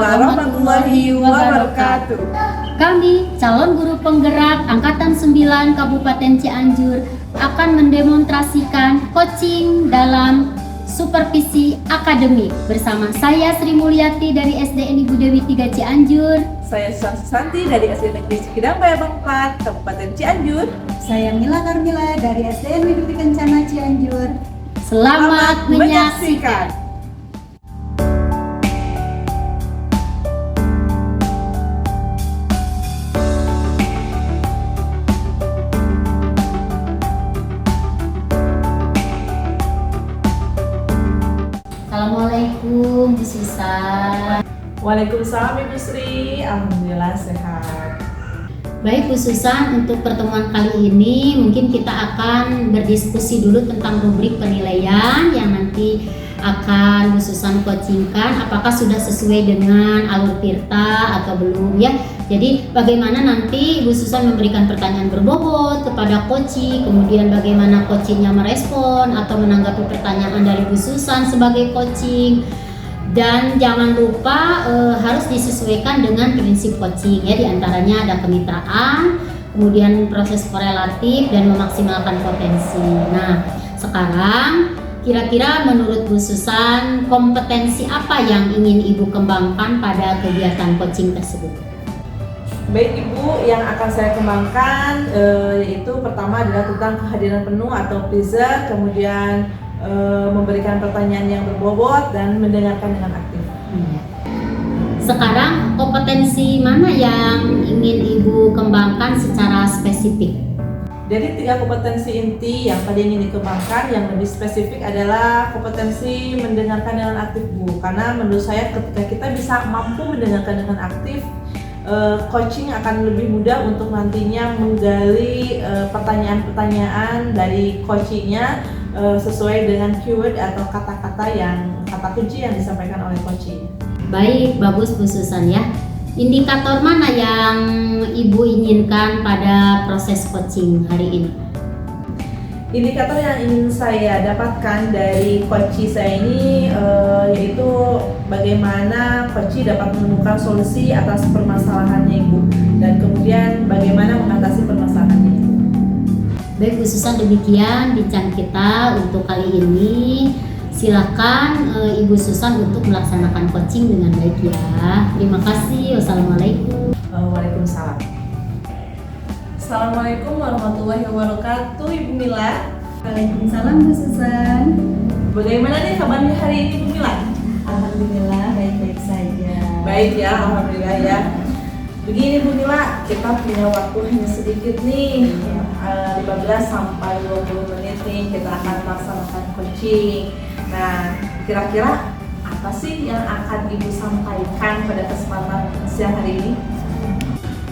warahmatullahi wabarakatuh. Kami, calon guru penggerak Angkatan 9 Kabupaten Cianjur, akan mendemonstrasikan coaching dalam supervisi akademik bersama saya Sri Mulyati dari SDN Ibu Dewi 3 Cianjur. Saya Santi dari SD Negeri Cikidang Bayabang 4, Kabupaten Cianjur. Saya Mila Karmila dari SDN Widuri Kencana Cianjur. Selamat menyaksikan. Assalamualaikum Bu Susan. Waalaikumsalam Ibu Sri, alhamdulillah sehat. Baik Bu Susan, untuk pertemuan kali ini mungkin kita akan berdiskusi dulu tentang rubrik penilaian yang nanti akan Bu Susan coachingkan, apakah sudah sesuai dengan alur tirta atau belum ya. Jadi bagaimana nanti Bu Susan memberikan pertanyaan berbobot kepada coaching, kemudian bagaimana coachingnya merespon atau menanggapi pertanyaan dari Bu Susan sebagai coaching. Dan jangan lupa harus disesuaikan dengan prinsip coaching ya, diantaranya ada kemitraan, kemudian proses korelatif dan memaksimalkan potensi. Nah, sekarang kira-kira menurut Bu Susan kompetensi apa yang ingin Ibu kembangkan pada kegiatan coaching tersebut? Baik Ibu, yang akan saya kembangkan yaitu pertama adalah tentang kehadiran penuh atau pleaser, kemudian memberikan pertanyaan yang berbobot dan mendengarkan dengan aktif. Sekarang kompetensi mana yang ingin Ibu kembangkan secara spesifik? Jadi 3 kompetensi inti yang tadi ingin dikembangkan, yang lebih spesifik adalah kompetensi mendengarkan dengan aktif Bu. Karena menurut saya ketika kita bisa mampu mendengarkan dengan aktif, coaching akan lebih mudah untuk nantinya menggali pertanyaan-pertanyaan dari coachingnya sesuai dengan keyword atau kata-kata kunci yang disampaikan oleh coaching. Baik, bagus Bu Susan ya. Indikator mana yang Ibu inginkan pada proses coaching hari ini? Indikator yang ingin saya dapatkan dari coaching saya ini yaitu bagaimana coaching dapat menemukan solusi atas permasalahannya Ibu, dan kemudian bagaimana mengatasi permasalahannya Ibu. Baik Bu Susan, demikian bincang kita untuk kali ini. Silakan Ibu Susan untuk melaksanakan coaching dengan baik ya. Terima kasih. Wassalamualaikum. Waalaikumsalam. Assalamualaikum warahmatullahi wabarakatuh, Ibu Mila. Waalaikumsalam Bu Susan. Bagaimana nih kabarnya hari ini Ibu Mila? Alhamdulillah baik-baik saja. Baik ya, alhamdulillah ya. Begini Bu Mila, kita punya waktu hanya sedikit nih, 15 sampai 20 menit nih kita akan melaksanakan coaching. Nah, kira-kira apa sih yang akan Ibu sampaikan pada kesempatan siang hari ini?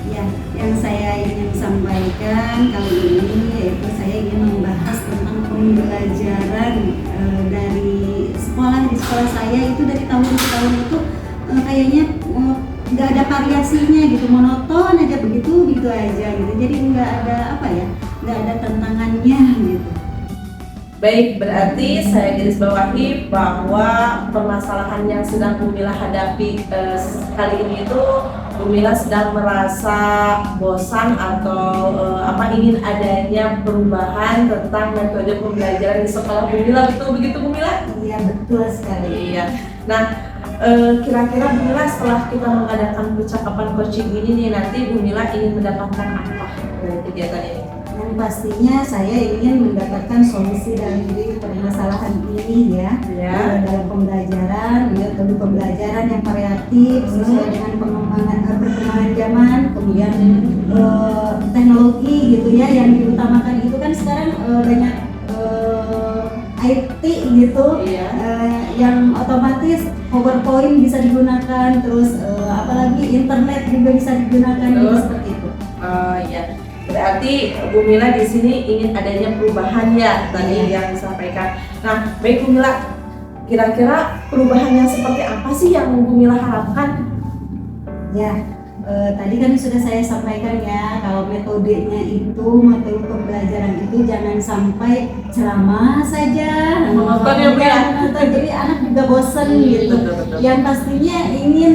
Ya, yang saya ingin sampaikan kali ini yaitu saya ingin membahas tentang pembelajaran dari sekolah. Di sekolah saya itu dari tahun ke tahun itu kayaknya nggak ada variasinya gitu, monoton aja begitu aja gitu. Jadi nggak ada nggak ada tantangannya gitu. Baik, berarti saya garis bawahi bahwa permasalahan yang sedang Bu Mila hadapi kali ini itu Bu Mila sedang merasa bosan atau ingin adanya perubahan tentang metode pembelajaran di sekolah Bu Mila, begitu Bu Mila? Iya, betul sekali. Iya. Nah, kira-kira Bu Mila setelah kita mengadakan percakapan coaching ini nih, nanti Bu Mila ingin mendapatkan apa dari kegiatan ini? Yang pastinya saya ingin mendapatkan solusi dari permasalahan ini ya. Dalam pembelajaran, pembelajaran yang variatif sesuai dengan perkembangan zaman, kemudian teknologi gitu ya, yang diutamakan itu kan sekarang banyak IT gitu, yang otomatis PowerPoint bisa digunakan, terus apalagi internet juga bisa digunakan gitu, seperti itu. Ya. Berarti Bu Mila di sini ingin adanya perubahan ya tadi yang disampaikan. Nah, baik Bu Mila, kira-kira perubahan yang seperti apa sih yang Bu Mila harapkan? Ya, Tadi kan sudah saya sampaikan ya, kalau metodenya itu, metode pembelajaran itu jangan sampai ceramah saja, Menonton ya, Bu, ya? menonton, jadi anak juga bosen gitu. Betul. Yang pastinya ingin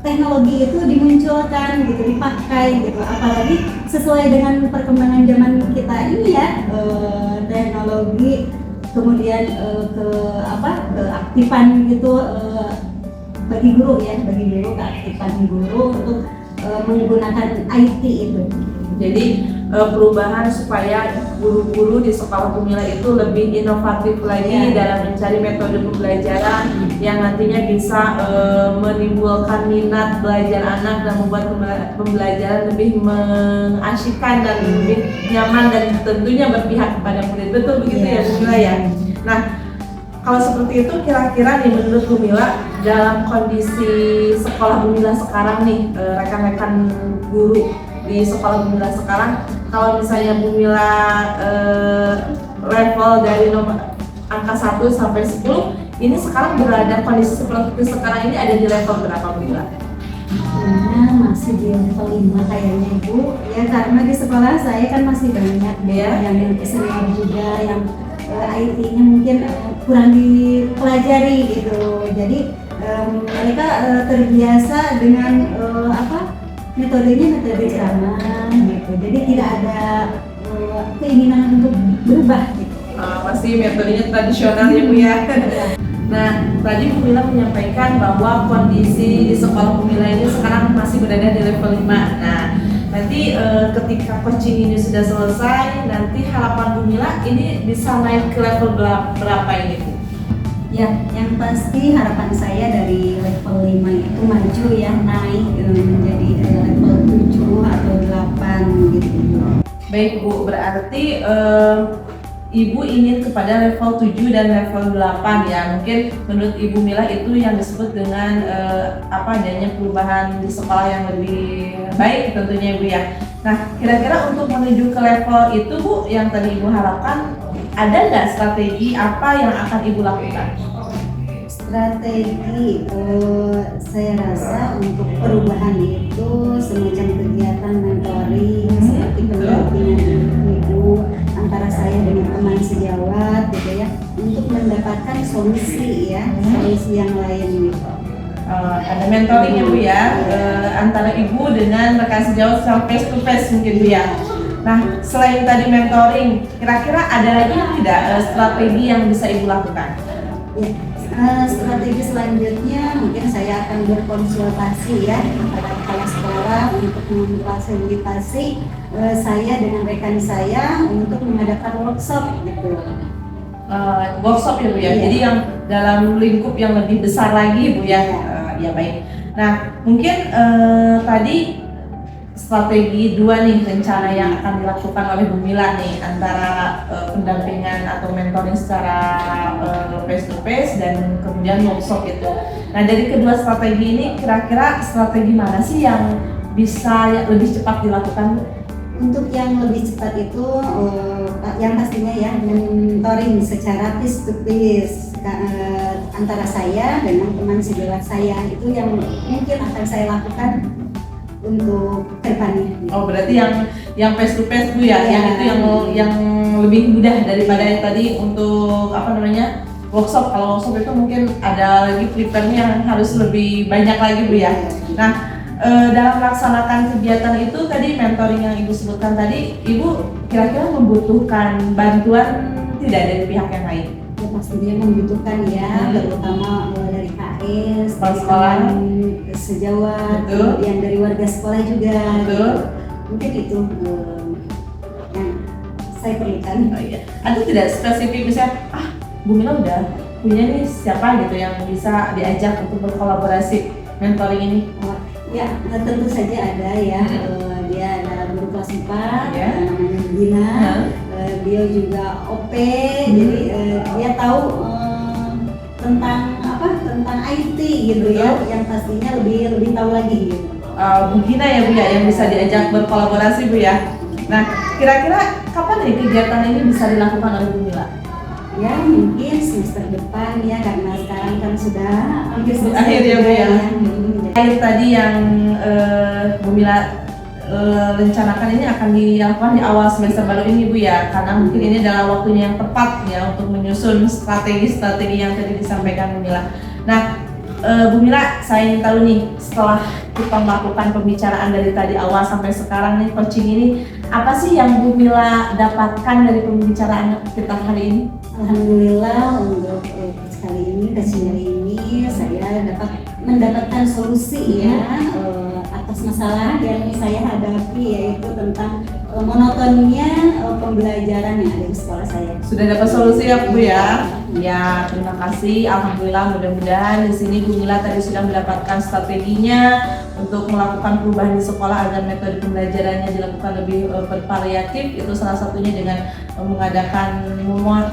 teknologi itu dimunculkan gitu, dipakai gitu, apalagi sesuai dengan perkembangan zaman kita ini ya, teknologi kemudian keaktifan gitu, bagi guru keaktifan guru untuk menggunakan IT itu. Jadi perubahan supaya guru-guru di sekolah Bumila itu lebih inovatif lagi dalam mencari metode pembelajaran yang nantinya bisa menimbulkan minat belajar anak dan membuat pembelajaran lebih mengasyikkan dan lebih nyaman dan tentunya berpihak kepada murid. Betul begitu ya Bumila ya? Nah, kalau seperti itu kira-kira nih menurut Bumila dalam kondisi sekolah Bumila sekarang nih, rekan-rekan guru di sekolah Bumila sekarang, kalau misalnya Bumila level dari nomor angka 1 sampai 10, ini sekarang berada kondisi seperti sekarang ini ada di level berapa Bumila? Masih di level 5 kayaknya Ibu ya, karena di sekolah saya kan masih banyak yang senior juga yang IT-nya mungkin kurang dipelajari gitu, jadi mereka terbiasa dengan metodenya metode ceramah gitu, jadi tidak ada keinginan untuk berubah gitu. Pasti metodenya tradisional ya Bu ya. Nah, tadi Bu Mila menyampaikan bahwa kondisi di sekolah Bu Mila ini sekarang masih berada di level 5. Nah, nanti ketika coaching ini sudah selesai, nanti harapan Bu Mila ini bisa naik ke level berapa ini Bu? Ya, yang pasti harapan saya dari level 5 itu maju ya, naik menjadi level 7 atau 8 gitu. Baik Bu, berarti Ibu ingin kepada level 7 dan level 8 ya. Mungkin menurut Ibu Mila itu yang disebut dengan adanya perubahan di sekolah yang lebih baik tentunya Ibu ya. Nah, kira-kira untuk menuju ke level itu Bu, yang tadi Ibu harapkan, ada nggak strategi apa yang akan Ibu lakukan? Strategi, saya rasa untuk perubahan itu semacam kegiatan mentoring seperti pendampingan ibu antara saya dengan teman sejawat gitu ya, untuk mendapatkan solusi yang lain gitu. Ada mentoring ya Bu ya, antara Ibu dengan rekan sejawat secara face to face mungkin Bu ya. Nah, selain tadi mentoring, kira-kira ada lagi tidak strategi yang bisa Ibu lakukan? Ya, strategi selanjutnya mungkin saya akan berkonsultasi ya kepada kepala sekolah untuk memfasilitasi saya dengan rekan saya untuk mengadakan workshop gitu. Workshop ya Bu ya, jadi yang dalam lingkup yang lebih besar lagi Bu ya. Ya baik. Nah, mungkin tadi strategi 2 nih rencana yang akan dilakukan oleh Bu Mila nih, antara pendampingan atau mentoring secara face to face dan kemudian workshop itu. Nah, dari kedua strategi ini kira-kira strategi mana sih yang bisa lebih cepat dilakukan? Untuk yang lebih cepat itu yang pastinya ya mentoring secara face to face antara saya dengan teman sejawat saya, itu yang mungkin akan saya lakukan untuk kedepannya. Oh, berarti yang face to face Bu ya, yang itu yang lebih mudah daripada yang tadi untuk workshop. Kalau workshop itu mungkin ada lagi prepare-nya yang harus lebih banyak lagi Bu ya. Nah, dalam melaksanakan kegiatan itu tadi mentoring yang Ibu sebutkan tadi, Ibu kira-kira membutuhkan bantuan tidak dari pihak yang lain? Ya pastinya membutuhkan ya, terutama dari KS, dari sekolah, sejawat, betul, kemudian dari warga sekolah juga. Betul. Mungkin itu yang saya perlukan. Oh, iya. Ada tidak spesifik misalnya, Bu Mila udah punya nih siapa gitu yang bisa diajak untuk berkolaborasi mentoring ini? Ya, tentu saja ada ya. Dia ada guru kelas 4, namanya Gina. Dia juga OP, jadi dia tahu tentang IT gitu ya, yang pastinya lebih tahu lagi gitu. Bu Gina ya Bu ya, yang bisa diajak berkolaborasi Bu ya. Nah, kira-kira kapan nih kegiatan ini bisa dilakukan oleh Bu Mila? ya mungkin semester depan ya, karena sekarang kan sudah hampir selesai Akhir ya, Bu, ya. Jadi, Tadi yang Bu Mila rencanakan ini akan dilakukan di awal semester baru ini, Bu, ya, karena mungkin ini adalah waktunya yang tepat ya untuk menyusun strategi-strategi yang tadi disampaikan Bu Mila. Nah, Bu Mila, saya ingin tahu nih, setelah kita melakukan pembicaraan dari tadi awal sampai sekarang nih, coaching ini, apa sih yang Bu Mila dapatkan dari pembicaraan kita hari ini? alhamdulillah untuk kali ini, coaching kali ini saya mendapatkan solusi ya atas masalah yang saya hadapi, yaitu tentang monotonnya pembelajaran yang ada di sekolah saya. Sudah dapat solusi ya, Bu, ya? Ya, terima kasih. Alhamdulillah, mudah-mudahan di sini Bu Mila tadi sudah mendapatkan strateginya untuk melakukan perubahan di sekolah agar metode pembelajarannya dilakukan lebih bervariatif. Itu salah satunya dengan mengadakan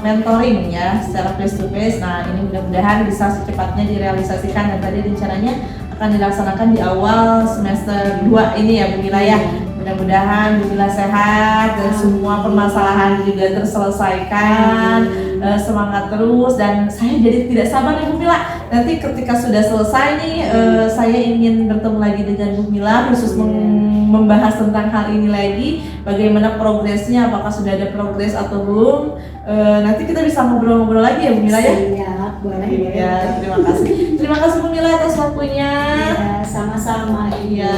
mentoring ya secara face to face. Nah, ini mudah-mudahan bisa secepatnya direalisasikan dan tadi rencananya akan dilaksanakan di awal semester 2 ini ya, Bu Mila ya. Mudah-mudahan Bu Mila sehat dan semua permasalahan juga terselesaikan. Semangat terus, dan saya jadi tidak sabar nih Bu Mila. Nanti ketika sudah selesai nih, saya ingin bertemu lagi dengan Bu Mila khusus membahas tentang hal ini lagi. Bagaimana progresnya, apakah sudah ada progres atau belum? Nanti kita bisa ngobrol-ngobrol lagi ya Bu Mila ya. Siap, boleh. Iya, terima kasih. Terima kasih Bu Mila atas waktunya. Ya, sama-sama. Iya,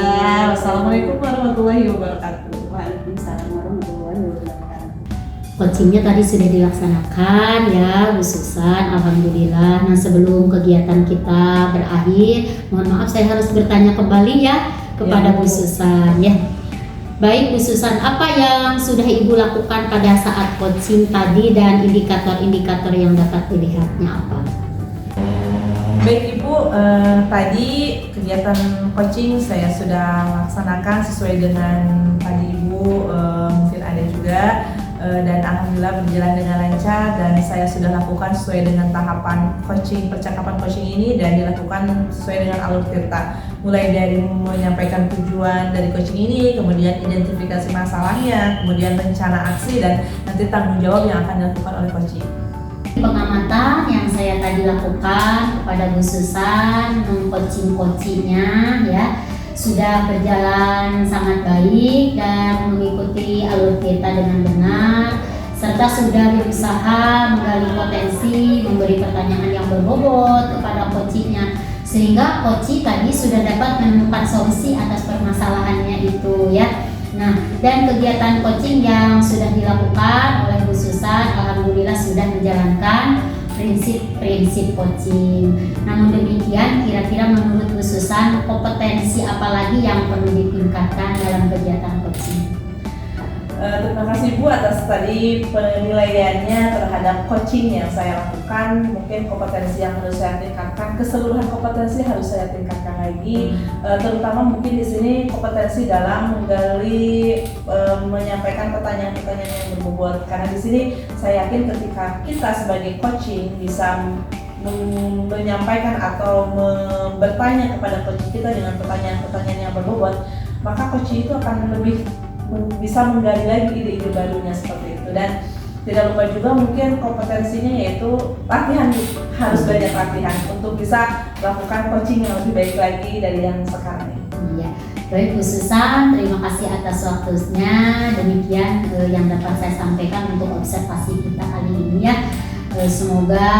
wassalamualaikum warahmatullahi wabarakatuh. Waalaikumsalam warahmatullahi wabarakatuh. Coachingnya tadi sudah dilaksanakan ya Bu Susan, alhamdulillah. Nah, sebelum kegiatan kita berakhir, mohon maaf saya harus bertanya kembali ya kepada Bu Susan ya. Baik Bu Susan, apa yang sudah Ibu lakukan pada saat coaching tadi dan indikator-indikator yang dapat dilihatnya apa? Baik Ibu, tadi kegiatan coaching saya sudah laksanakan sesuai dengan tadi Ibu, mungkin ada juga, dan alhamdulillah berjalan dengan lancar, dan saya sudah lakukan sesuai dengan tahapan coaching, percakapan coaching ini, dan dilakukan sesuai dengan alur tirta, mulai dari menyampaikan tujuan dari coaching ini, kemudian identifikasi masalahnya, kemudian rencana aksi, dan nanti tanggung jawab yang akan dilakukan oleh coaching. Pengamatan yang saya tadi lakukan kepada Bu Susan, mengcoaching-coachingnya ya, sudah berjalan sangat baik dan mengikuti alur kita dengan benar, serta sudah berusaha menggali potensi, memberi pertanyaan yang berbobot kepada coachingnya, sehingga coaching tadi sudah dapat menemukan solusi atas permasalahannya itu ya. Nah, dan kegiatan coaching yang sudah dilakukan oleh Bu Susan, alhamdulillah sudah menjalankan prinsip-prinsip coaching. Namun demikian, kira-kira menurut Bu Susan, kompetensi apa lagi yang perlu ditingkatkan dalam kegiatan coaching? Terima kasih Bu atas tadi penilaiannya terhadap coaching yang saya lakukan. Mungkin kompetensi yang harus saya tingkatkan, keseluruhan kompetensi harus saya tingkatkan lagi. Terutama mungkin di sini kompetensi dalam menggali, menyampaikan pertanyaan-pertanyaan yang berbobot. Karena di sini saya yakin ketika kita sebagai coaching bisa menyampaikan atau bertanya kepada coaching kita dengan pertanyaan-pertanyaan yang berbobot, maka coaching itu akan lebih bisa menggali lagi ide-ide barunya seperti itu. Dan tidak lupa juga mungkin kompetensinya yaitu latihan, harus banyak latihan untuk bisa melakukan coaching yang lebih baik lagi dari yang sekarang ini. Iya, baik Bu Susan, terima kasih atas waktunya. Demikian yang dapat saya sampaikan untuk observasi kita kali ini ya. Semoga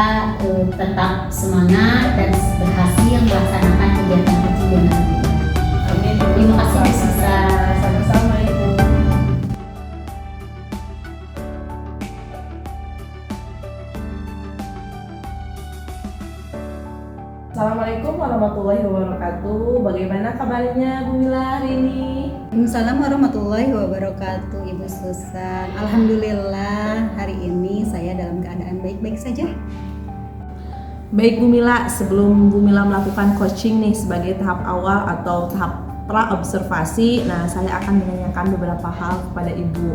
tetap semangat dan berhasil melaksanakan kegiatan coaching dengan baik. Amin. Terima kasih Bu Susan. Sama-sama Ibu. Assalamualaikum warahmatullahi wabarakatuh. Bagaimana kabarnya Bu Mila hari ini? Waalaikumsalam warahmatullahi wabarakatuh, Ibu Susan. Alhamdulillah hari ini saya dalam keadaan baik-baik saja. Baik Bu Mila, sebelum Bu Mila melakukan coaching nih sebagai tahap awal atau tahap pra-observasi, nah saya akan menanyakan beberapa hal kepada Ibu.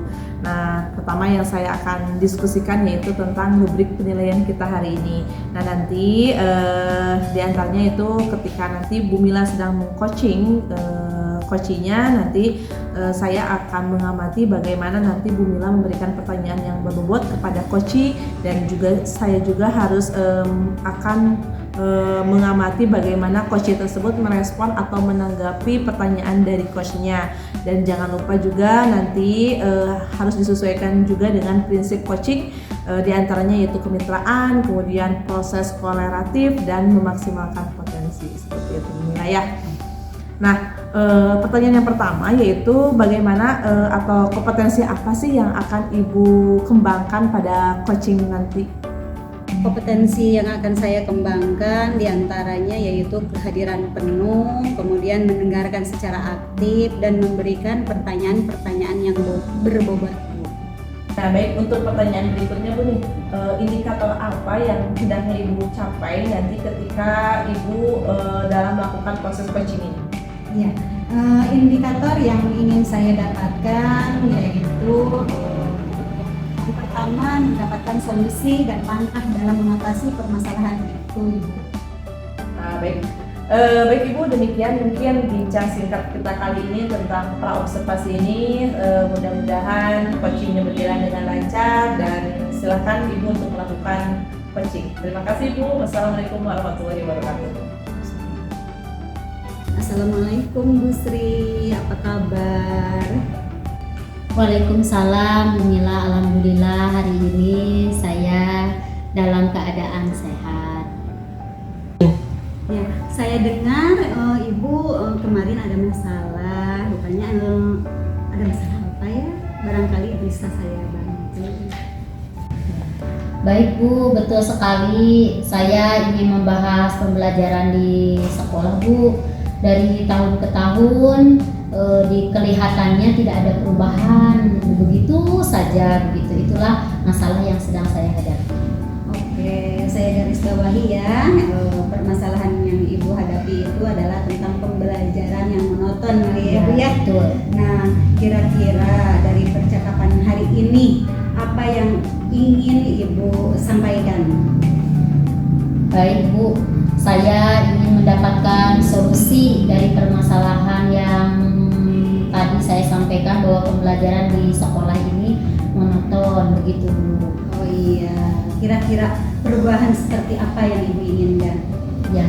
Nah, pertama yang saya akan diskusikan yaitu tentang rubrik penilaian kita hari ini. Nah, nanti diantaranya itu ketika nanti Bu Mila sedang meng-coaching coachingnya nanti saya akan mengamati bagaimana nanti Bu Mila memberikan pertanyaan yang berbobot kepada coaching, dan juga saya juga harus akan mengamati bagaimana coaching tersebut merespon atau menanggapi pertanyaan dari coachnya. Dan jangan lupa juga nanti harus disesuaikan juga dengan prinsip coaching, diantaranya yaitu kemitraan, kemudian proses koleratif, dan memaksimalkan potensi, seperti itu ya. Nah, pertanyaan yang pertama yaitu bagaimana atau kompetensi apa sih yang akan Ibu kembangkan pada coaching nanti? Kompetensi yang akan saya kembangkan diantaranya yaitu kehadiran penuh, kemudian mendengarkan secara aktif, dan memberikan pertanyaan-pertanyaan yang berbobot. Nah, baik, untuk pertanyaan berikutnya Bu nih, indikator apa yang hendaknya Ibu capai nanti ketika Ibu dalam melakukan proses coaching ini? Ya, indikator yang ingin saya dapatkan yaitu pertama, mendapatkan solusi dan langkah dalam mengatasi permasalahan itu, Ibu. Nah, baik. Baik Ibu, demikian mungkin bincang singkat kita kali ini tentang praobservasi ini. Mudah-mudahan coachingnya berjalan dengan lancar, dan silakan Ibu untuk melakukan coaching. Terima kasih Ibu. Wassalamualaikum warahmatullahi wabarakatuh. Assalamualaikum Bu Sri, apa kabar? Waalaikumsalam Bu Mila, alhamdulillah hari ini saya dalam keadaan sehat. Ya, saya dengar Ibu kemarin ada masalah, bukannya ada masalah apa ya? Barangkali bisa saya bantu. Baik Bu, betul sekali. Saya ingin membahas pembelajaran di sekolah Bu. Dari tahun ke tahun kelihatannya tidak ada perubahan, begitu saja begitu. Itulah masalah yang sedang saya hadapi. Oke, saya garis bawahi ya, permasalahan yang Ibu hadapi itu adalah tentang pembelajaran yang monoton ya Bu ya. Betul. Nah, kira-kira dari percakapan hari ini apa yang ingin Ibu sampaikan? Baik Bu, saya ingin mendapatkan solusi dari permasalahan yang tadi saya sampaikan, bahwa pembelajaran di sekolah ini monoton begitu Bu. Oh iya, kira-kira perubahan seperti apa yang Ibu inginkan? Ya,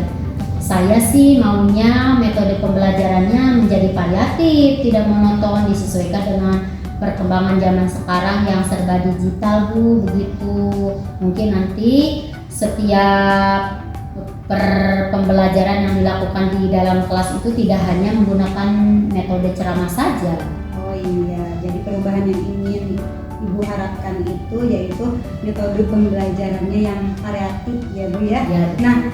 saya sih maunya metode pembelajarannya menjadi variatif, tidak monoton, disesuaikan dengan perkembangan zaman sekarang yang serba digital Bu, begitu. Mungkin nanti setiap pembelajaran yang dilakukan di dalam kelas itu tidak hanya menggunakan metode ceramah saja. Oh iya, jadi perubahan yang ingin Ibu harapkan itu yaitu metode pembelajarannya yang variatif ya Bu ya. Ya. Nah,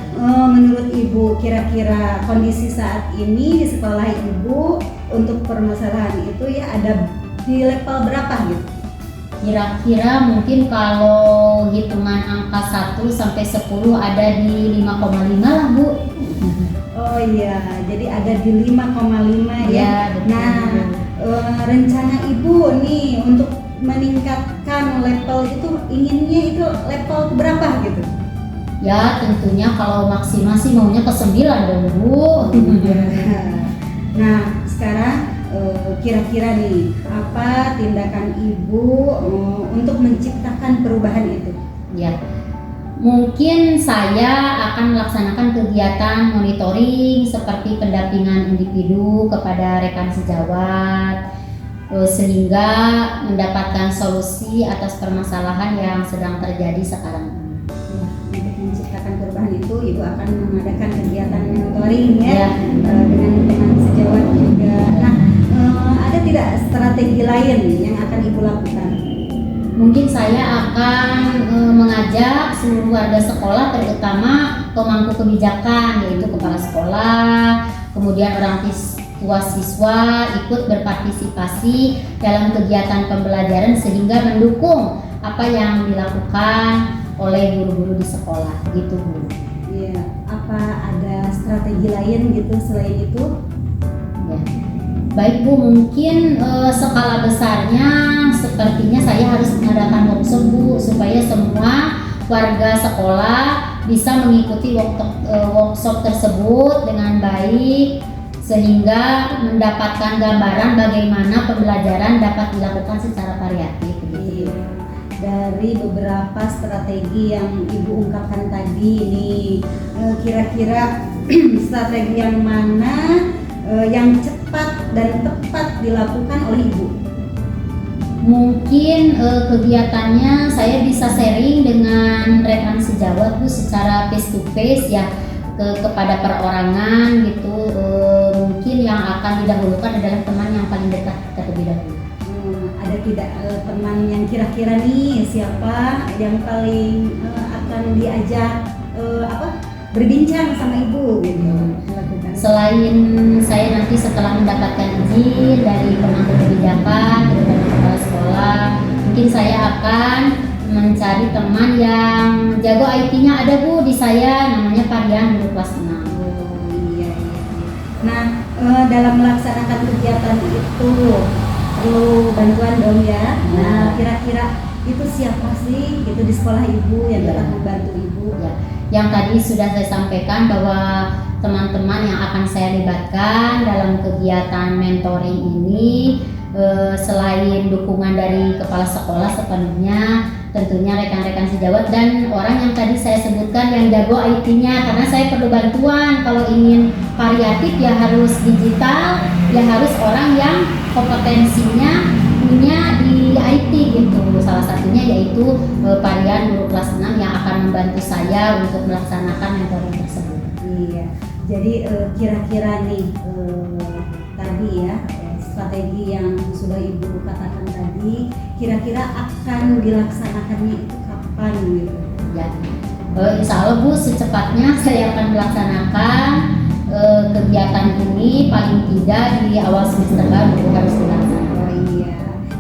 menurut Ibu kira-kira kondisi saat ini di sekolah Ibu untuk permasalahan itu ya ada di level berapa gitu? Kira-kira mungkin kalau hitungan angka 1 sampai 10 ada di 5,5 lah Bu. Oh iya, jadi ada di 5,5 ya. Betul. Nah, rencana Ibu nih untuk meningkatkan level itu inginnya itu level berapa gitu? Ya tentunya kalau maksimal sih maunya ke 9 dong Bu. Nah, sekarang kira-kira nih apa tindakan Ibu untuk menciptakan perubahan itu? Ya, mungkin saya akan melaksanakan kegiatan monitoring seperti pendampingan individu kepada rekan sejawat, sehingga mendapatkan solusi atas permasalahan yang sedang terjadi sekarang ini. Ya, untuk menciptakan perubahan itu Ibu akan mengadakan kegiatan monitoring ya, dengan teman sejawat juga. Nah, ada tidak strategi lain yang akan Ibu lakukan? Mungkin saya akan mengajak seluruh warga sekolah, terutama pemangku kebijakan, yaitu kepala sekolah, kemudian orang tua siswa ikut berpartisipasi dalam kegiatan pembelajaran sehingga mendukung apa yang dilakukan oleh guru-guru di sekolah, gitu Bu. Iya, apa ada strategi lain gitu selain itu? Ya. Baik Bu, mungkin skala besarnya sepertinya saya harus mengadakan workshop Bu, supaya semua warga sekolah bisa mengikuti workshop tersebut dengan baik, sehingga mendapatkan gambaran bagaimana pembelajaran dapat dilakukan secara variatif begitu. Iya. Dari beberapa strategi yang Ibu ungkapkan tadi ini, kira-kira strategi yang mana yang cepat dan tepat dilakukan oleh Ibu? Mungkin kegiatannya saya bisa sharing dengan rekan sejawat Bu secara face to face ya, kepada perorangan gitu. Mungkin yang akan didahulukan adalah teman yang paling dekat terlebih dahulu. Ada tidak teman yang kira-kira nih siapa yang paling akan diajak berbincang sama Ibu gitu? Selain saya nanti setelah mendapatkan izin dari pemangku kebijakan, terutama kepala sekolah, mungkin saya akan mencari teman yang jago IT-nya ada Bu di saya, namanya Parian guru kelas 6. Oh iya. Nah, dalam melaksanakan kegiatan itu perlu bantuan dong ya. Nah, kira-kira itu siapa sih gitu di sekolah Ibu yang dapat membantu Ibu? Ya, yang tadi sudah saya sampaikan bahwa teman-teman yang akan saya libatkan dalam kegiatan mentoring ini, selain dukungan dari kepala sekolah sepenuhnya, tentunya rekan-rekan sejawat dan orang yang tadi saya sebutkan yang jago IT-nya, karena saya perlu bantuan. Kalau ingin variatif ya harus digital, ya harus orang yang kompetensinya punya di IT gitu. Salah satunya yaitu Parian guru kelas 6 yang akan membantu saya untuk melaksanakan mentoring tersebut. Iya. Jadi kira-kira nih tadi ya strategi yang sudah Ibu katakan tadi, kira-kira akan dilaksanakannya itu kapan gitu? Ya, insya Allah Bu, secepatnya saya akan melaksanakan kegiatan ini paling tidak di awal semester baru harus dilaksanakan. Oh iya,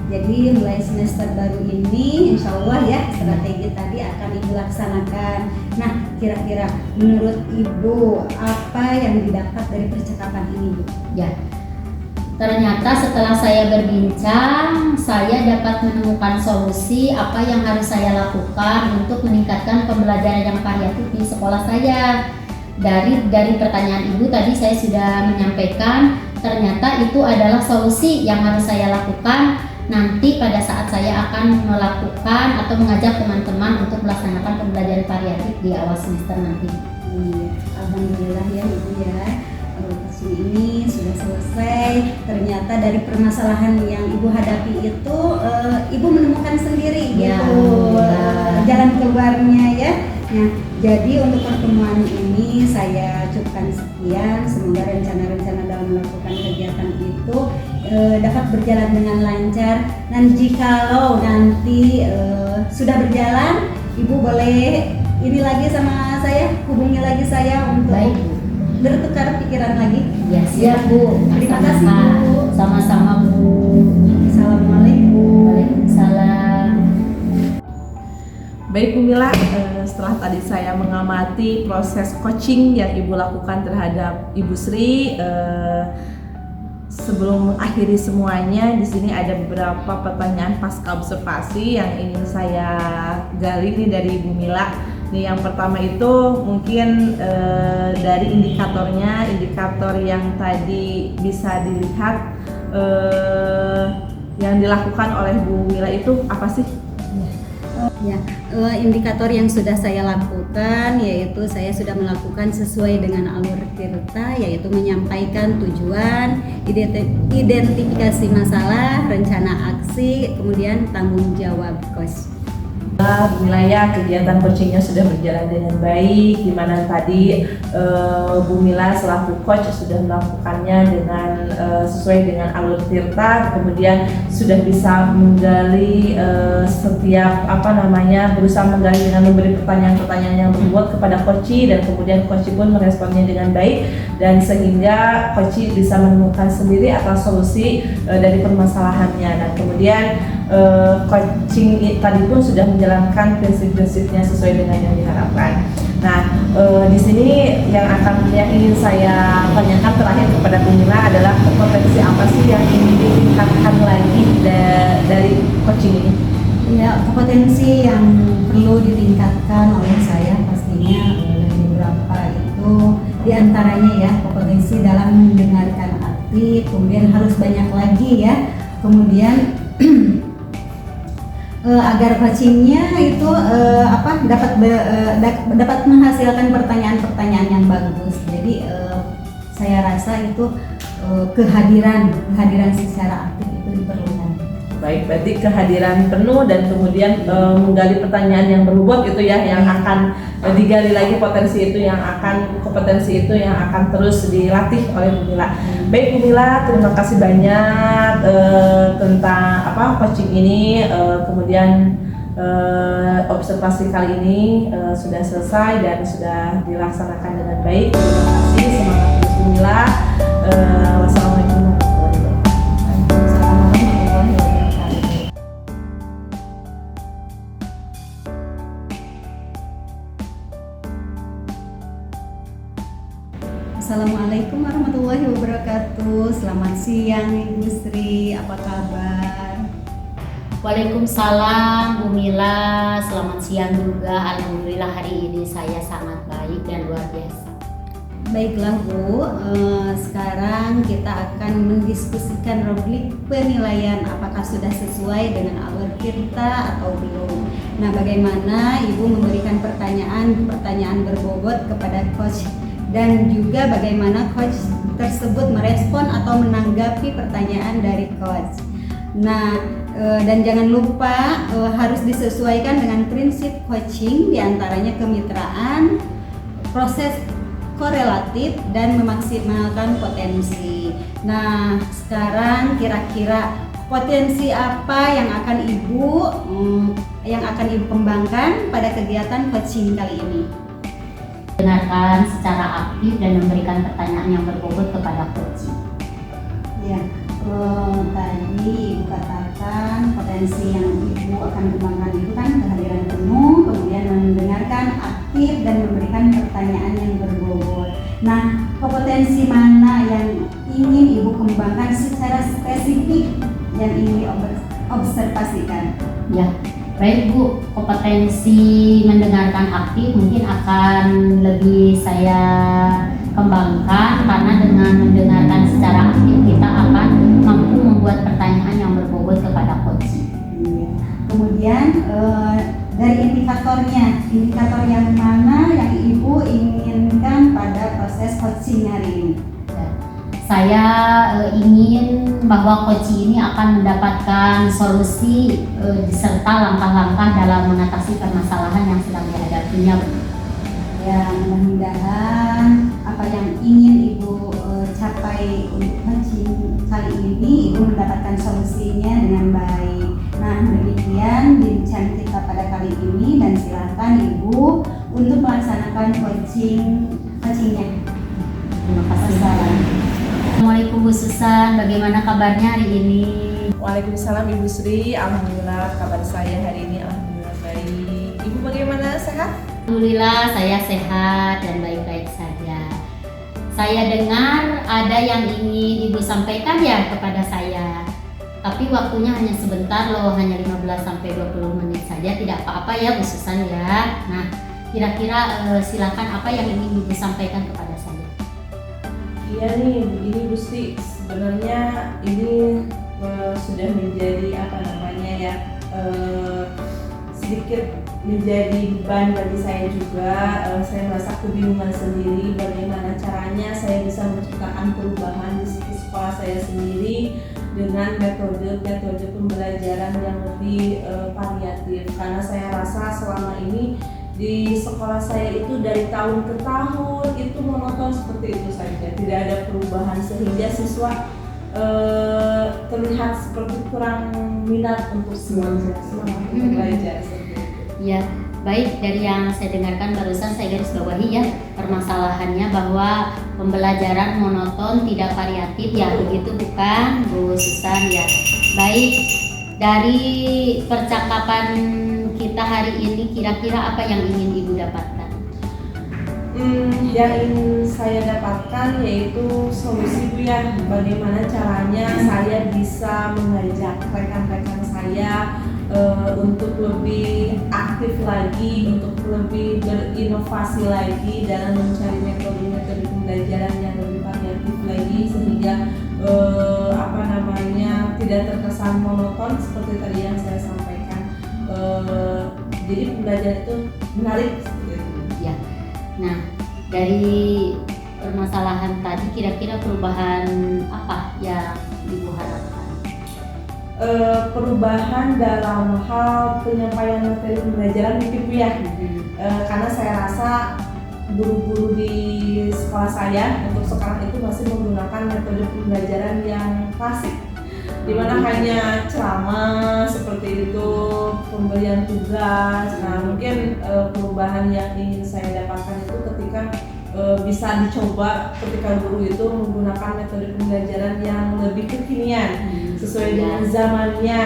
jadi mulai semester baru ini insya Allah ya strategi tadi akan Ibu laksanakan. Nah, kira-kira menurut Ibu apa yang didapat dari percakapan ini Bu? Ya, ternyata setelah saya berbincang, saya dapat menemukan solusi apa yang harus saya lakukan untuk meningkatkan pembelajaran yang variatif di sekolah saya. Dari pertanyaan Ibu tadi saya sudah menyampaikan, ternyata itu adalah solusi yang harus saya lakukan nanti pada saat saya akan melakukan atau mengajak teman-teman untuk melaksanakan pembelajaran variatif di awal semester nanti. Iya, alhamdulillah ya Ibu ya. Ini sudah selesai. Ternyata dari permasalahan yang Ibu hadapi itu Ibu menemukan sendiri Ya, gitu jalan keluarnya ya. Nah, jadi untuk pertemuan ini saya cukupkan sekian. Semoga rencana-rencana dalam melakukan kegiatan itu dapat berjalan dengan lancar. Dan jikalau nanti sudah berjalan, Ibu boleh ini lagi sama saya, hubungi lagi saya untuk Baik Bu. bertukar pikiran lagi. Ya siap Bu. Terima kasih Bu. Sama-sama Bu. Assalamualaikum. Waalaikumsalam. Baik Bu Mila, setelah tadi saya mengamati proses coaching yang Ibu lakukan terhadap Ibu Sri, sebelum mengakhiri semuanya, di sini ada beberapa pertanyaan pasca observasi yang ingin saya gali nih dari Ibu Mila. Nih, yang pertama itu mungkin dari indikatornya, indikator yang tadi bisa dilihat yang dilakukan oleh Bu Mila itu apa sih? Ya, indikator yang sudah saya lakukan yaitu saya sudah melakukan sesuai dengan alur tirta, yaitu menyampaikan tujuan, identifikasi masalah, rencana aksi, kemudian tanggung jawab coach. Wilayah kegiatan coachingnya sudah berjalan dengan baik, di mana tadi Bu Mila selaku coach sudah melakukannya dengan sesuai dengan alur tirta, kemudian sudah bisa menggali setiap berusaha menggali dengan memberi pertanyaan-pertanyaan yang berbobot kepada coach, dan kemudian coach pun meresponnya dengan baik, dan sehingga coach bisa menemukan sendiri atau solusi dari permasalahannya. Dan kemudian coaching tadi pun sudah menjalankan prinsip-prinsipnya sesuai dengan yang diharapkan. Nah, di sini yang ingin saya tanyakan terakhir kepada Bu Mila adalah potensi apa sih yang ingin ditingkatkan lagi dari coaching ini? Ya, kompetensi yang perlu ditingkatkan oleh saya pastinya dari beberapa itu, di antara diantaranya ya kompetensi dalam mendengarkan aktif, kemudian harus banyak lagi ya, kemudian agar coachingnya itu dapat menghasilkan pertanyaan-pertanyaan yang bagus. Jadi saya rasa itu kehadiran secara aktif itu diperlukan. Baik, berarti kehadiran penuh dan kemudian menggali pertanyaan yang berbobot itu ya, yang akan digali lagi kompetensi itu yang akan terus dilatih oleh Bu Mila. Baik Bu Mila, terima kasih banyak tentang coaching ini, kemudian observasi kali ini sudah selesai dan sudah dilaksanakan dengan baik. Terima kasih, semangat terus Bu Mila. Wassalamualaikum warahmatullahi wabarakatuh. Assalamualaikum warahmatullahi wabarakatuh. Selamat siang Ibu Sri, apa kabar? Waalaikumsalam Bu Mila, selamat siang juga. Alhamdulillah hari ini saya sangat baik dan luar biasa. Baiklah Bu, sekarang kita akan mendiskusikan rubrik penilaian apakah sudah sesuai dengan alur kita atau belum. Nah, bagaimana Ibu memberikan pertanyaan berbobot kepada coach dan juga bagaimana coach tersebut merespon atau menanggapi pertanyaan dari coach. Nah, dan jangan lupa harus disesuaikan dengan prinsip coaching, diantaranya kemitraan, proses korelatif, dan memaksimalkan potensi. Nah, sekarang kira-kira potensi apa yang akan Ibu kembangkan pada kegiatan coaching kali ini? Dengarkan secara aktif dan memberikan pertanyaan yang berbobot kepada coach. Ya, tadi Ibu katakan potensi yang Ibu akan kembangkan itu kan kehadiran penuh, kemudian mendengarkan aktif dan memberikan pertanyaan yang berbobot. Nah, kompetensi mana yang ingin Ibu kembangkan secara spesifik yang ingin observasikan? Ya, baik Bu, kompetensi mendengarkan aktif mungkin akan lebih saya kembangkan karena dengan mendengarkan secara aktif kita akan mampu membuat pertanyaan yang berbobot kepada coach. Kemudian dari indikator yang mana yang Ibu inginkan pada proses coaching hari ini? Saya ingin bahwa coach ini akan mendapatkan solusi serta langkah-langkah dalam mengatasi permasalahan yang sedang dihadapinya. Ya, mudah-mudahan apa yang ingin Ibu capai untuk coaching kali ini Ibu mendapatkan solusinya dengan baik. Nah, demikian bincang kita pada kali ini dan silakan Ibu untuk melaksanakan coachingnya. Terima kasih. Assalamualaikum Bu Susan, bagaimana kabarnya hari ini? Waalaikumsalam Ibu Sri, alhamdulillah kabar saya hari ini alhamdulillah baik. Ibu bagaimana, sehat? Alhamdulillah saya sehat dan baik-baik saja. Saya dengar ada yang ingin Ibu sampaikan ya kepada saya. Tapi waktunya hanya sebentar loh, hanya 15-20 menit saja, tidak apa-apa ya Bu Susan ya. Nah, kira-kira silakan apa yang ingin Ibu sampaikan kepada saya? Iya nih, begini Bu Sri, sebenarnya ini sudah menjadi sedikit menjadi beban bagi saya juga. Saya merasa kebingungan sendiri bagaimana caranya saya bisa menciptakan perubahan di sisi sekolah saya sendiri dengan metode pembelajaran yang lebih variatif, karena saya rasa selama ini di sekolah saya itu dari tahun ke tahun itu monoton seperti itu saja, tidak ada perubahan sehingga siswa terlihat seperti kurang minat untuk semangat untuk belajar seperti itu. Ya, baik, dari yang saya dengarkan barusan saya garis bawahi ya permasalahannya bahwa pembelajaran monoton tidak variatif ya, begitu bukan Bu Susan ya. Baik, dari percakapan kita hari ini kira-kira apa yang ingin Ibu dapatkan? Yang ingin saya dapatkan yaitu solusi Bu ya, bagaimana caranya saya bisa mengajak rekan-rekan saya untuk lebih aktif lagi, untuk lebih berinovasi lagi dalam mencari metode-metode pembelajaran yang lebih variatif lagi sehingga tidak terkesan monoton seperti tadi yang saya sampaikan. Jadi pembelajaran itu menarik seperti itu. Ya. Nah, dari permasalahan tadi kira-kira perubahan apa yang Ibu harapkan? Perubahan dalam hal penyampaian materi pembelajaran mungkin Bu ya. Karena saya rasa guru-guru di sekolah saya untuk sekarang itu masih menggunakan metode pembelajaran yang klasik, di mana hanya ceramah seperti itu, pemberian tugas. Nah, mungkin perubahan yang ingin saya dapatkan itu ketika bisa dicoba ketika guru itu menggunakan metode pembelajaran yang lebih kekinian sesuai dengan zamannya,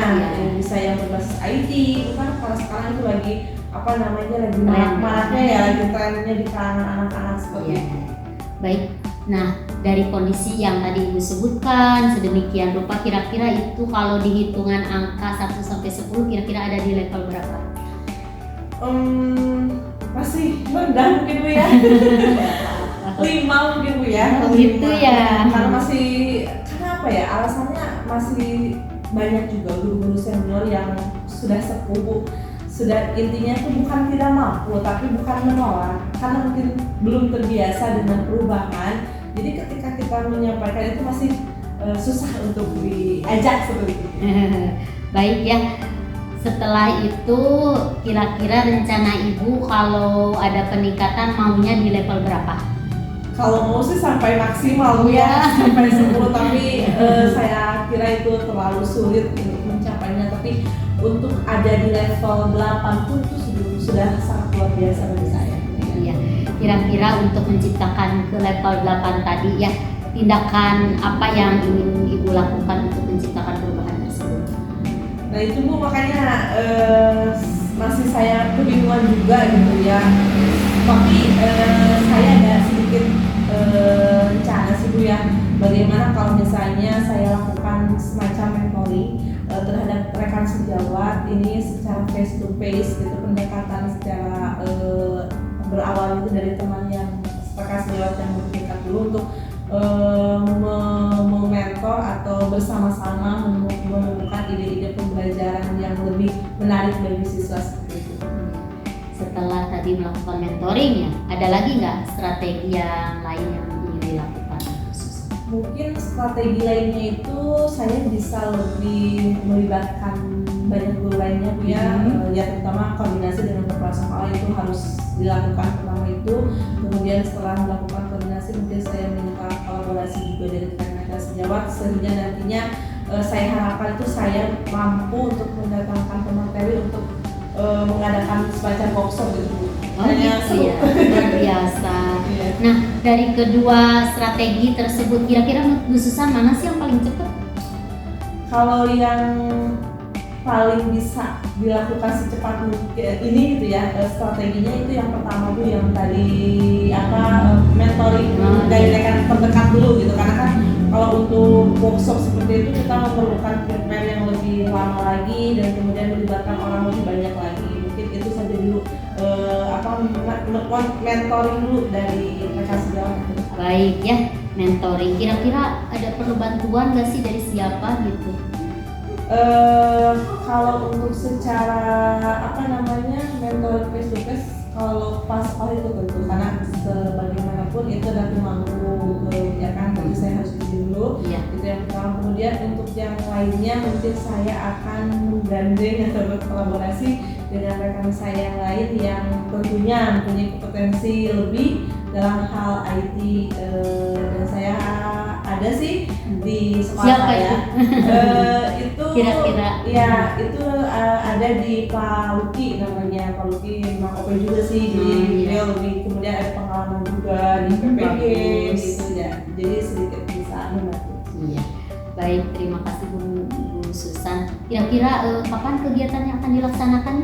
bisa yang berbasis IT. Itu kan karena sekarang itu lagi lagi marak-maraknya ya, lagi trennya di kalangan anak-anak seperti itu. Baik. Nah, dari kondisi yang tadi Ibu sebutkan sedemikian rupa, kira-kira itu kalau dihitungan angka 1 sampai 10 kira-kira ada di level berapa? Masih rendah mungkin Bu ya. 5 mungkin Bu ya. Begitu ya. Karena apa ya? Alasannya masih banyak juga guru-guru senior yang sudah sepuh, sudah intinya itu bukan tidak mampu tapi bukan menolak, karena mungkin belum terbiasa dengan perubahan. Jadi ketika kita menyampaikan itu masih susah untuk diajak seperti itu. Baik ya. Setelah itu kira-kira rencana Ibu kalau ada peningkatan maunya di level berapa? Kalau mau sih sampai maksimal ya, sampai 10, tapi saya kira itu terlalu sulit untuk mencapainya. Tapi untuk ada di level 8 pun itu sudah sangat luar biasa bagi saya. Iya. Kira-kira untuk menciptakan ke level 8 tadi ya, tindakan apa yang ingin Ibu lakukan untuk menciptakan perubahan tersebut? Nah itu Bu, makanya masih saya kebingungan juga gitu ya. Tapi saya ada sedikit rencana sih Bu ya, bagaimana kalau misalnya saya lakukan semacam mentoring terhadap rekan sejawat ini secara face to face gitu, pendekatan secara berawal itu dari teman yang rekan sejawat yang lebih dekat dulu untuk mementor atau bersama-sama menemukan ide-ide pembelajaran yang lebih menarik bagi siswa seperti itu. Setelah tadi melakukan mentoring ya, ada lagi nggak strategi yang lain yang ingin dilakukan? Mungkin strategi lainnya itu saya bisa lebih melibatkan banyak guru lainnya Bu ya, ya terutama koordinasi dengan kepala sekolah itu harus dilakukan pertama itu. Kemudian setelah melakukan koordinasi mungkin saya minta kolaborasi juga dari rekan-rekan sejawat sehingga nantinya saya harapkan itu saya mampu untuk mendatangkan pemateri untuk mengadakan semacam workshop gitu. Gitu ya, luar biasa. Nah, dari kedua strategi tersebut kira-kira Bu Susan mana sih yang paling cepat? Kalau yang paling bisa dilakukan secepat mungkin ini gitu ya, strateginya itu yang pertama tuh yang tadi mentoring dari rekan terdekat dulu gitu, karena kan kalau untuk workshop seperti itu kita memerlukan prepare yang lebih lama lagi dan kemudian melibatkan orang lebih banyak lagi. Mungkin itu saja dulu mentoring dulu dari rekan sejawat. Baik ya, mentoring. Kira-kira ada perlu bantuan nggak sih dari siapa gitu? Kalau untuk secara mentoring face to face, kalau pas itu tentu karena sebagaimanapun itu dari mampu ya kan, tapi saya harus izin dulu. Itu yang pertama. Kemudian untuk yang lainnya mungkin saya akan menggandeng atau berkolaborasi dengan rekan saya yang lain yang tentunya mempunyai kompetensi lebih dalam hal IT, dan saya ada sih di sekolah siapa saya. Itu kira-kira ya itu ada di Pak Luki, namanya Pak Luki Makope juga sih. Jadi beliau lebih kemudian ada pengalaman juga di PPG gitu ya. Jadi sedikit bisa membantu. Iya. Baik, terima kasih Bu Susan. Kira-kira kapan kegiatan yang akan dilaksanakan?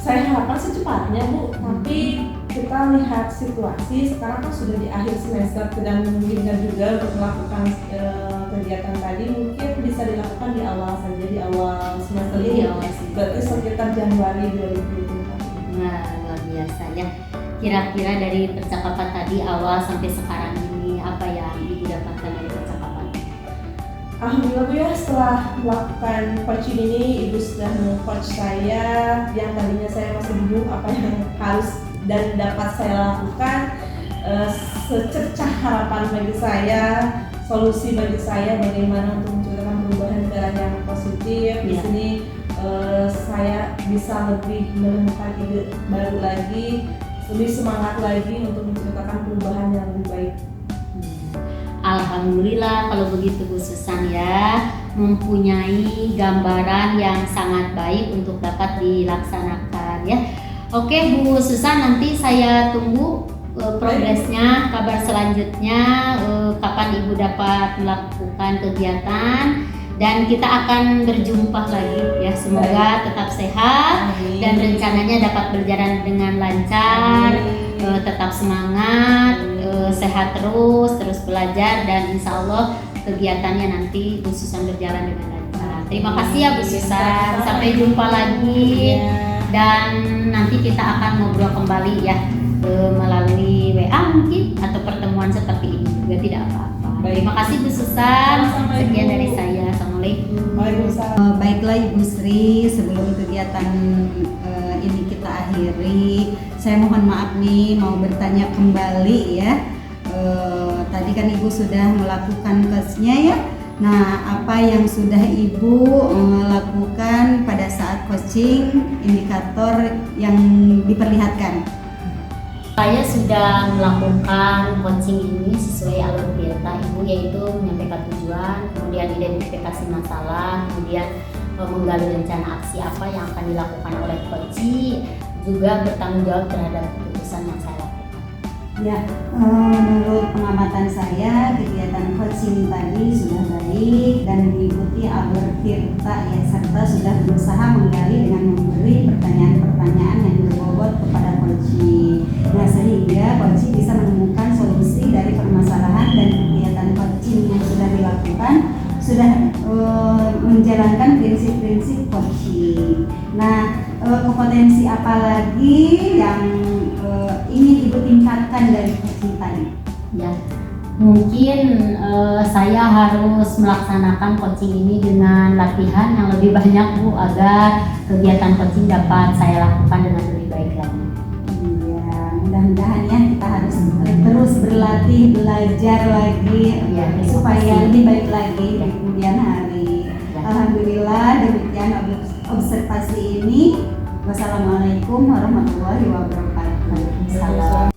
Saya harapkan secepatnya Bu, tapi kita lihat situasi sekarang kan sudah di akhir semester, tidak memungkinkan juga untuk melakukan kegiatan tadi. Mungkin bisa dilakukan di awal saja, di awal semester ini, berarti sekitar Januari 2024. Nah, luar biasa ya. kira-kira dari percakapan tadi awal sampai sekarang ini apa yang Ibu dapatkan dari percakapan? Alhamdulillah Bu ya, setelah melakukan coaching ini Ibu sudah meng-coach saya yang tadinya saya masih bingung apa yang harus dan dapat saya lakukan. Secercah harapan bagi saya, solusi bagi saya bagaimana untuk menciptakan perubahan ke arah yang positif. Di Ya. sini saya bisa lebih menemukan ide baru lagi, lebih semangat lagi untuk menciptakan perubahan yang lebih baik. Alhamdulillah kalau begitu Bu Susan ya, mempunyai gambaran yang sangat baik untuk dapat dilaksanakan ya. Oke Bu Susan, nanti saya tunggu progresnya, kabar selanjutnya, kapan Ibu dapat melakukan kegiatan, dan kita akan berjumpa lagi ya. Semoga tetap sehat dan rencananya dapat berjalan dengan lancar, tetap semangat, sehat terus belajar, dan insya Allah kegiatannya nanti Bu Susan berjalan dengan lancar. Terima kasih ya Bu Susan, sampai jumpa lagi, dan nanti kita akan ngobrol kembali ya melalui WA mungkin atau pertemuan seperti ini juga tidak apa-apa. Terima kasih Bu Susan. Sekian dari saya. Assalamualaikum. Waalaikumsalam. Baiklah Ibu Sri, sebelum kegiatan ini kita akhiri, saya mohon maaf nih mau bertanya kembali ya. Tadi kan Ibu sudah melakukan coachnya ya. Nah, apa yang sudah Ibu lakukan pada saat coaching, indikator yang diperlihatkan? Saya sudah melakukan coaching ini sesuai alur Delta Ibu, yaitu menyampaikan tujuan, kemudian identifikasi masalah, kemudian menggali rencana aksi apa yang akan dilakukan oleh coach, juga bertanggung jawab terhadap keputusan yang saya lakukan. Ya, menurut pengamatan saya kegiatan coaching tadi sudah baik dan diikuti alur Tirta ya, serta sudah berusaha menggali dengan memberi pertanyaan-pertanyaan yang berbobot kepada coaching. Nah, sehingga coaching bisa menemukan solusi dari permasalahan, dan kegiatan coaching yang sudah dilakukan sudah menjalankan prinsip-prinsip coaching. Nah, kompetensi apa lagi yang ingin Ibu tingkatkan dari coaching tadi? Ya, mungkin saya harus melaksanakan coaching ini dengan latihan yang lebih banyak Bu, agar kegiatan coaching dapat saya lakukan dengan lebih baik lagi. Iya, mudah-mudahan ya kita harus terus berlatih, belajar lagi Ya, supaya lebih baik lagi di kemudian hari. Ya. Alhamdulillah, demikian observasi ini. Wassalamualaikum warahmatullahi wabarakatuh. Salam.